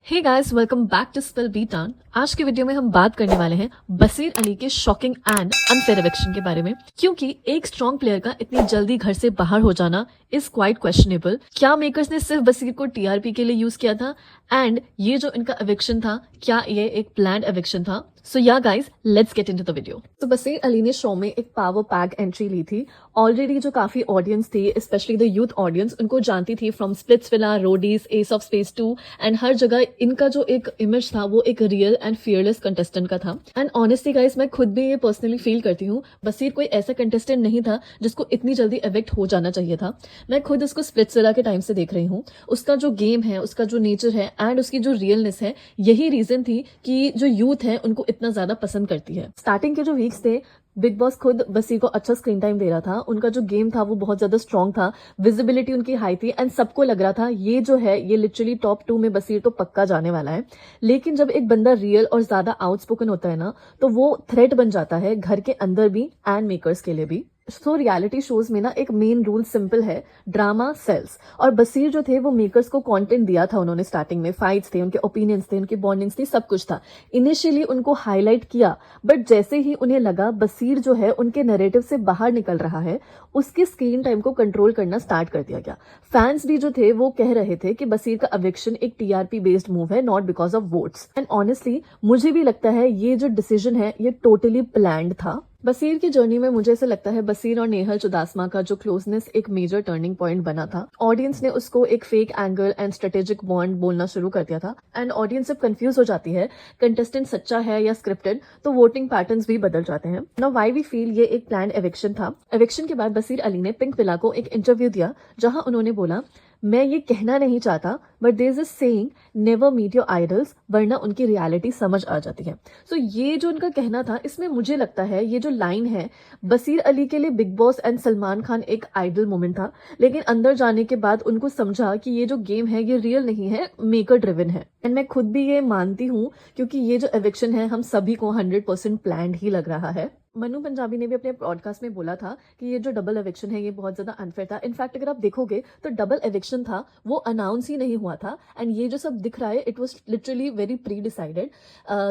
Hey guys, welcome back to spill beat down. आज के video में हम बात करने वाले हैं बसीर अली के शॉकिंग एंड अनफेयर एविक्शन के बारे में, क्योंकि एक स्ट्रॉन्ग प्लेयर का इतनी जल्दी घर से बाहर हो जाना इज क्वाइट क्वेश्चनेबल। क्या मेकर्स ने सिर्फ बसीर को टीआरपी के लिए यूज किया था, एंड ये जो इनका एविक्शन था, क्या ये एक प्लान्ड एविक्शन था? सो या guys, let's get into the video. तो बसीर अली ने शो में एक पावर पैक एंट्री ली थी। ऑलरेडी जो काफी ऑडियंस थी, स्पेशली द यूथ ऑडियंस, उनको जानती थी from Splitsvilla, Roadies, Ace of Space 2 and हर जगह इनका जो एक इमेज था वो एक रियल एंड फियरलेस कंटेस्टेंट का था। एंड ऑनेस्टली गाइस, मैं खुद भी ये पर्सनली फील करती हूँ, बसीर कोई ऐसा कंटेस्टेंट नहीं था जिसको इतनी जल्दी एविक्ट हो जाना चाहिए था। मैं खुद उसको स्प्लिट्सविला के टाइम से देख रही हूँ। उसका जो गेम है, उसका जो नेचर है एंड उसकी जो रियलनेस है, यही रीजन थी कि जो यूथ है उनको इतना ज्यादा पसंद करती है। स्टार्टिंग के जो वीक्स थे, बिग बॉस खुद बसीर को अच्छा स्क्रीन टाइम दे रहा था। उनका जो गेम था वो बहुत ज्यादा स्ट्रांग था, विजिबिलिटी उनकी हाई थी एंड सबको लग रहा था ये जो है ये लिटरली टॉप 2 में बसीर तो पक्का जाने वाला है। लेकिन जब एक बंदा रियल और ज्यादा आउटस्पोकन होता है ना, तो वो थ्रेट बन जाता है घर के अंदर भी एंड मेकर्स के लिए भी। सो रियलिटी शोज में ना एक मेन रूल सिंपल है, ड्रामा सेल्स। और बसीर जो थे वो मेकर्स को कंटेंट दिया था उन्होंने। स्टार्टिंग में फाइट्स थे, उनके ओपिनियंस थे, उनकी बॉन्डिंग्स थी, सब कुछ था। इनिशियली उनको हाईलाइट किया, बट जैसे ही उन्हें लगा बसीर जो है उनके नैरेटिव से बाहर निकल रहा है, उसके स्क्रीन टाइम को कंट्रोल करना स्टार्ट कर दिया गया। फैंस भी जो थे वो कह रहे थे कि बसीर का एविक्शन एक टीआरपी बेस्ड मूव है, not because of votes. And honestly मुझे भी लगता है ये जो डिसीजन है ये टोटली प्लान्ड था। बसीर की जर्नी में मुझे ऐसा लगता है बसीर और नेहल चुदासमा का जो क्लोजनेस एक मेजर टर्निंग पॉइंट बना था। ऑडियंस ने उसको एक fake angle and strategic bond बोलना शुरू कर दिया था। एंड ऑडियंस जब कंफ्यूज हो जाती है कंटेस्टेंट सच्चा है या स्क्रिप्टेड, तो वोटिंग पैटर्न्स भी बदल जाते हैं। नाउ व्हाई वी फील ये एक प्लान्ड एविक्शन था। एविक्शन के बाद बसीर अली ने पिंक विला को एक इंटरव्यू दिया, जहां उन्होंने बोला, मैं ये कहना नहीं चाहता but there is a saying, never meet your idols, वरना उनकी रियलिटी समझ आ जाती है। सो ये जो उनका कहना था, इसमें मुझे लगता है ये जो लाइन है, बसीर अली के लिए big boss and Salman Khan एक आइडल मोमेंट था, लेकिन अंदर जाने के बाद उनको समझा कि ये जो गेम है ये रियल नहीं है, मेकर ड्रिवन है। एंड मैं खुद भी ये मानती हूँ, क्योंकि ये जो एविक्शन है हम सभी को 100% प्लान्ड ही लग रहा है। मनु पंजाबी ने भी अपने पॉडकास्ट में बोला था कि ये जो डबल एविक्शन है ये बहुत ज्यादा अनफेयर था। इनफैक्ट अगर आप देखोगे तो डबल एविक्शन था, वो अनाउंस ही नहीं हुआ था। एंड ये जो सब दिख रहा है, it was literally very pre decided.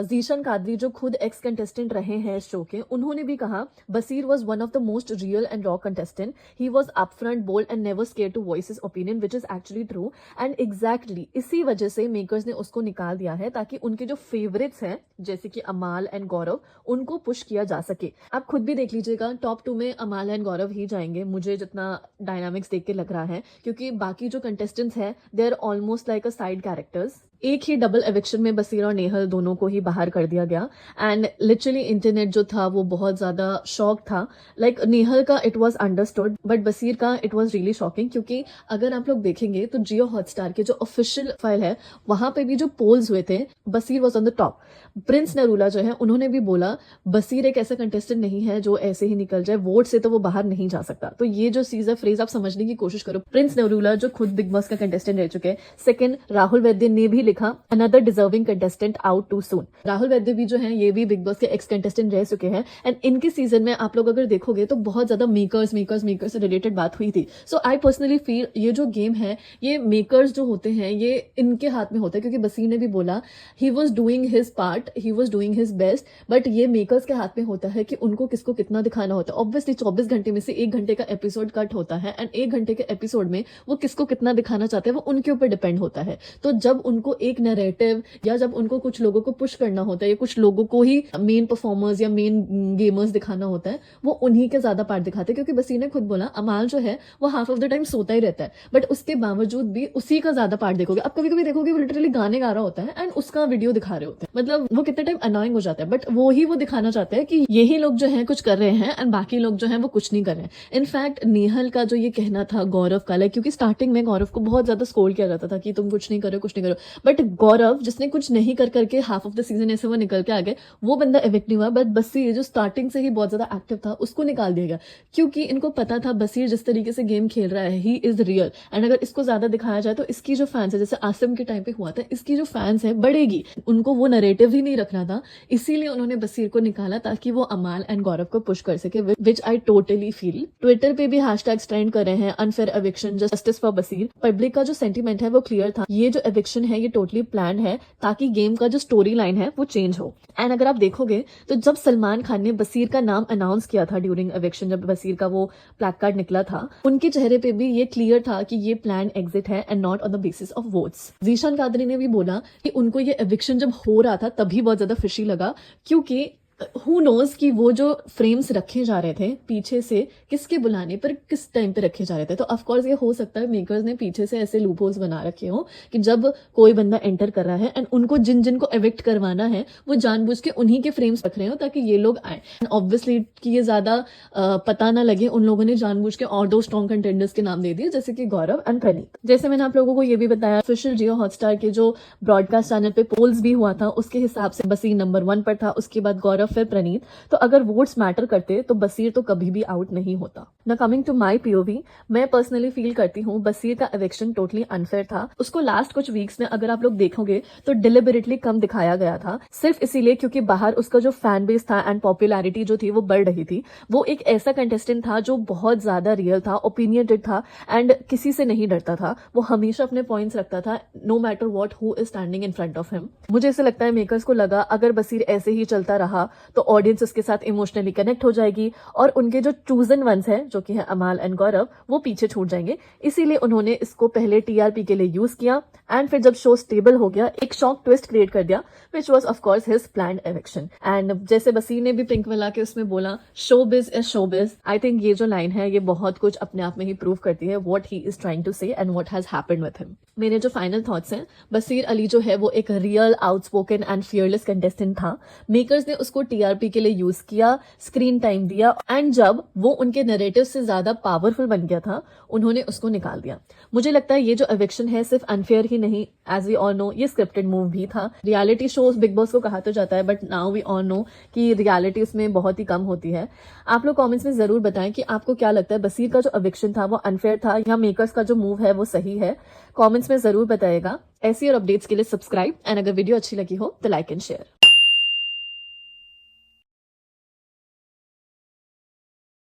Zeeshan Qadri जो खुद एक्स कंटेस्टेंट रहे हैं शो के, उन्होंने भी कहा Basir was one of the most real and raw contestant. He was upfront, bold and never scared to voice his opinion, which is actually true. And exactly इसी वजह से मेकर्स ने उसको निकाल दिया है, ताकि उनके जो फेवरेट्स हैं जैसे कि अमाल एंड गौरव, उनको पुश किया जा सके। आप खुद भी देख लीजिएगा, टॉप 2 में अमाल एंड गौरव ही जाएंगे, मुझे जितना डायनामिक्स देख के लग रहा है, क्योंकि बाकी जो कंटेस्टेंट्स हैं they are almost like a side characters. एक ही डबल एविक्शन में बसीर और नेहल दोनों को ही बाहर कर दिया गया। एंड लिटरली इंटरनेट जो था वो बहुत ज्यादा शॉक था। लाइक नेहल का इट वाज अंडरस्टूड, बट बसीर का इट वाज रियली शॉकिंग, क्योंकि अगर आप लोग देखेंगे तो जियो हॉटस्टार के जो ऑफिशियल फाइल है वहां पे भी जो पोल्स हुए थे, Basir was on the top. Prince Narula जो है उन्होंने भी बोला बसीर एक ऐसा कंटेस्टेंट नहीं है जो ऐसे ही निकल जाए, वोट से तो वो बाहर नहीं जा सकता। तो ये जो चीज है, फ्रेज आप समझने की कोशिश करो। प्रिंस नरूला जो खुद बिग बॉस का कंटेस्टेंट रह चुके हैं। सेकंड, राहुल वैद्य ने भी लिखा another deserving contestant out too soon. Rahul Vaidya भी जो है ये भी बिग बॉस के एक्स कंटेस्टेंट रह चुके हैं। एंड इनके सीजन में आप लोग अगर देखोगे तो बहुत ज्यादा मेकर्स से रिलेटेड बात हुई थी। सो आई पर्सनली फील ये जो गेम है, ये मेकर्स जो होते हैं ये इनके हाथ में होता है, क्योंकि बसीर ने भी बोला he was doing his part, he was doing his best, but ये मेकर्स के हाथ में होता है कि उनको किसको कितना दिखाना होता है। ऑब्वियसली 24 घंटे में से 1 घंटे का एपिसोड कट होता है, एंड 1 घंटे के एपिसोड में वो किसको कितना दिखाना चाहते हैं वो उनके ऊपर डिपेंड होता है। तो जब उनको एक नैरेटिव या जब उनको कुछ लोगों को पुश करना होता है या कुछ लोगों को ही मेन परफॉर्मर्स या मेन गेमर्स दिखाना होता है, वो उन्हीं के ज्यादा पार्ट दिखाते हैं। क्योंकि बसीर ने खुद बोला अमाल जो है वो हाफ ऑफ द टाइम सोता ही रहता है, बट उसके बावजूद भी उसी का ज्यादा पार्ट देखोगे। अब कभी कभी देखोगे वो लिटरली गाने गा रहा होता है एंड उसका वीडियो दिखा रहे होते हैं। मतलब वो कितने टाइम अनोइंग हो जाता है, बट वो ही वो दिखाना चाहते हैं कि यही लोग जो है कुछ कर रहे हैं एंड बाकी लोग जो है वो कुछ नहीं कर रहे हैं। इनफैक्ट नेहल का जो ये कहना था गौरव का, लाइक क्योंकि स्टार्टिंग में गौरव को बहुत ज्यादा स्कोल्ड किया जाता था कि तुम कुछ नहीं करो, बट गौरव जिसने कुछ नहीं कर करके हाफ ऑफ द सीजन ऐसे वो निकल के आ गए, वो बंदा इवेक्ट नहीं हुआ। बट बसीर जो स्टार्टिंग से ही बहुत ज्यादा एक्टिव था उसको निकाल दिया गया, क्योंकि इनको पता था बसीर जिस तरीके से गेम खेल रहा है ही इज रियल। एंड अगर इसको ज्यादा दिखाया जाए तो इसकी जो फैंस है, जैसे आसिम के टाइम पे हुआ था, इसकी जो फैंस है बढ़ेगी, उनको वो नरेटिव ही नहीं रखना था। इसीलिए उन्होंने बसीर को निकाला ताकि वो अमाल एंड गौरव को पुश कर सके, which I totally feel. Twitter पे भी हैशटैग्स ट्रेंड कर रहे हैं, unfair eviction, justice for Baseer. Public का जो सेंटीमेंट है वो क्लियर था, ये जो एविक्शन है ये टोटली प्लान है ताकि गेम का जो स्टोरी लाइन है वो चेंज हो। एंड अगर आप देखोगे तो जब सलमान खान ने बसीर का नाम अनाउंस किया था ड्यूरिंग एविक्शन, जब बसीर का वो प्लैक कार्ड निकला था, उनके चेहरे पे भी ये क्लियर था कि ये प्लान एग्जिट है and not on the basis of votes. Zeeshan Qadri ने भी बोला कि उनको ये एविक्शन जब हो रहा था तभी बहुत ज्यादा फिशी लगा, क्योंकि हु नोज कि वो जो फ्रेम्स रखे जा रहे थे पीछे से किसके बुलाने पर किस टाइम पे रखे जा रहे थे। तो ऑफकोर्स ये हो सकता है मेकर्स ने पीछे से ऐसे लूपहोल्स बना रखे हो कि जब कोई बंदा एंटर कर रहा है एंड उनको जिन जिन को एविक्ट करवाना है वो जानबूझ के उन्हीं के फ्रेम्स रख रहे हो ताकि ये लोग आए। ऑब्वियसली कि ये ज्यादा पता ना लगे, उन लोगों ने जानबूझ के और 2 स्ट्रॉन्ग कंटेंडर्स के नाम दे दिए, जैसे कि गौरव एंड प्रणीत। जैसे मैंने आप लोगों को ये भी बताया, ऑफिशियल जियो हॉटस्टार के जो ब्रॉडकास्ट चैनल पे पोल्स भी हुआ था उसके हिसाब से बसीर नंबर 1 पर था, उसके बाद गौरव, फिर प्रणीत। तो अगर वोट्स मैटर करते तो बसीर तो कभी भी आउट नहीं होता। ना कमिंग टू माई पीओवी, मैं पर्सनली फील करती हूँ बसीर का एविक्शन टोटली अनफेयर था। उसको लास्ट कुछ वीक्स में अगर आप लोग देखोगे तो डिलिबरेटली कम दिखाया गया था, सिर्फ इसीलिए क्योंकि बाहर उसका जो फैन बेस था एंड पॉपुलैरिटी जो थी वो बढ़ रही थी। वो एक ऐसा कंटेस्टेंट था जो बहुत ज्यादा रियल था, ओपिनियटेड था एंड किसी से नहीं डरता था। वो हमेशा अपने पॉइंट्स रखता था, no matter what who is standing in front of him. मुझे ऐसा लगता है मेकर्स को लगा अगर बसीर ऐसे ही चलता रहा तो ऑडियंस उसके साथ इमोशनली कनेक्ट हो जाएगी और उनके जो चूजन वंस हैं जो कि है अमाल एंड गौरव, वो पीछे छूट जाएंगे। इसीलिए उन्होंने इसको पहले टीआरपी के लिए यूज किया एंड फिर जब शो स्टेबल हो गया एक शॉक ट्विस्ट क्रिएट कर दिया, which was of course his planned eviction. And जैसे बसीर ने भी पिंकविला के उसमें बोला, शो बिज इज शो बिज। आई थिंक ये जो लाइन है ये बहुत कुछ अपने आप में ही प्रूव करती है what he is trying to say and what has happened with him. मेरे जो फाइनल थॉट्स हैं, बसीर अली जो है वो एक real, outspoken and fearless contestant था। मेकर्स ने उसको टीआरपी के लिए यूज किया, स्क्रीन टाइम दिया एंड जब वो उनके नैरेटिव से ज्यादा पावरफुल बन गया था उन्होंने उसको निकाल दिया। मुझे लगता है ये जो एविक्शन है सिर्फ अनफेयर ही नहीं, एज वी ऑल नो ये स्क्रिप्टेड मूव भी था। रियलिटी शोज बिग बॉस को कहा तो जाता है but now we all know कि रियलिटी उसमें बहुत ही कम होती है। आप लोग कमेंट्स में जरूर बताएं कि आपको क्या लगता है, बसीर का जो एविक्शन था वो अनफेयर था या मेकर्स का जो मूव है वो सही है। कमेंट्स में जरूर बताइएगा। ऐसी और अपडेट्स के लिए सब्सक्राइब एंड अगर वीडियो अच्छी लगी हो तो लाइक एंड शेयर।